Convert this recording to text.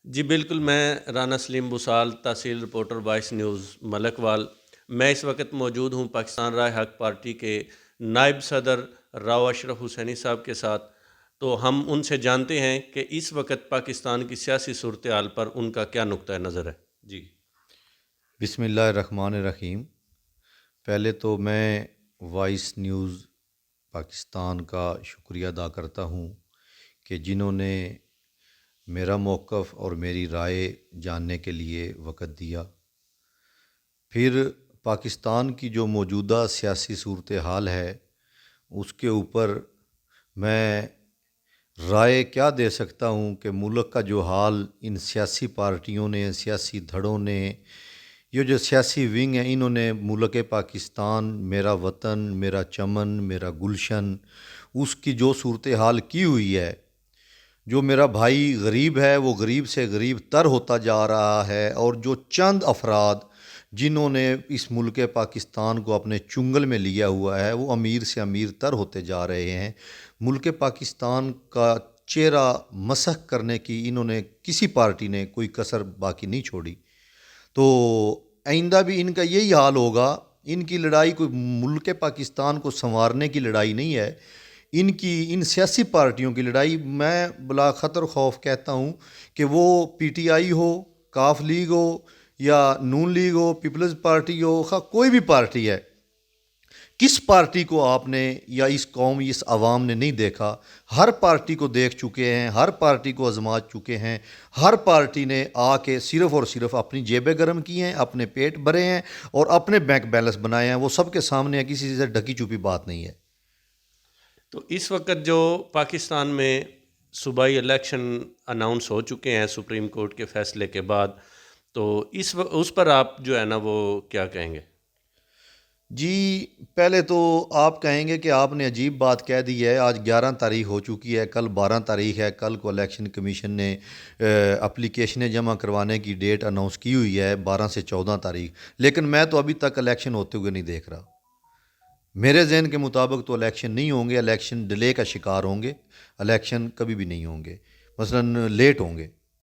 جی بالکل، میں رانا سلیم بسال، تحصیل reporter voice news ملک وال۔ میں اس وقت موجود ہوں پاکستان رائے حق پارٹی کے نائب صدر راؤ اشرف حسینی صاحب کے ساتھ۔ تو ہم ان سے جانتے ہیں کہ اس وقت پاکستان کی سیاسی صورتحال پر ان کا کیا نقطہ نظر ہے۔ جی بسم اللہ الرحمن الرحیم۔ پہلے تو میں وائس نیوز پاکستان کا شکریہ ادا کرتا ہوں کہ جنہوں نے میرا موقف اور میری رائے جاننے کے لیے وقت دیا۔ پھر پاکستان کی جو موجودہ سیاسی صورتحال ہے اس کے اوپر میں رائے کیا دے سکتا ہوں کہ ملک کا جو حال ان سیاسی پارٹیوں نے، سیاسی دھڑوں نے، یہ جو سیاسی ونگ ہیں، انہوں نے ملک پاکستان، میرا وطن، میرا چمن، میرا گلشن، اس کی جو صورتحال کی ہوئی ہے، جو میرا بھائی غریب ہے وہ غریب سے غریب تر ہوتا جا رہا ہے، اور جو چند افراد جنہوں نے اس ملک پاکستان کو اپنے چنگل میں لیا ہوا ہے وہ امیر سے امیر تر ہوتے جا رہے ہیں۔ ملک پاکستان کا چہرہ مسخ کرنے کی انہوں نے کسی پارٹی نے کوئی کسر باقی نہیں چھوڑی۔ تو آئندہ بھی ان کا یہی حال ہوگا۔ ان کی لڑائی کوئی ملک پاکستان کو سنوارنے کی لڑائی نہیں ہے، ان سیاسی پارٹیوں کی لڑائی۔ میں بلا خطر خوف کہتا ہوں کہ وہ پی ٹی آئی ہو، کاف لیگ ہو، یا نون لیگ ہو، پیپلز پارٹی ہو، کوئی بھی پارٹی ہے، کس پارٹی کو آپ نے یا اس قوم، اس عوام نے نہیں دیکھا؟ ہر پارٹی کو دیکھ چکے ہیں، ہر پارٹی کو آزما چکے ہیں۔ ہر پارٹی نے آ کے صرف اور صرف اپنی جیبیں گرم کی ہیں، اپنے پیٹ بھرے ہیں اور اپنے بینک بیلنس بنائے ہیں۔ وہ سب کے سامنے ہے، کسی سے ڈھکی چھپی بات نہیں ہے۔ تو اس وقت جو پاکستان میں صوبائی الیکشن اناؤنس ہو چکے ہیں سپریم کورٹ کے فیصلے کے بعد، تو اس پر آپ جو ہے نا وہ کیا کہیں گے؟ جی پہلے تو آپ کہیں گے کہ آپ نے عجیب بات کہہ دی ہے۔ آج 11 تاریخ ہو چکی ہے، کل 12 تاریخ ہے۔ کل کو الیکشن کمیشن نے اپلیکیشنیں جمع کروانے کی ڈیٹ اناؤنس کی ہوئی ہے، 12 سے 14 تاریخ، لیکن میں تو ابھی تک الیکشن ہوتے ہوئے نہیں دیکھ رہا۔ میرے ذہن کے مطابق تو الیکشن نہیں ہوں گے، الیکشن ڈیلے کا شکار ہوں گے، الیکشن کبھی بھی نہیں ہوں گے، مثلاً لیٹ ہوں گے۔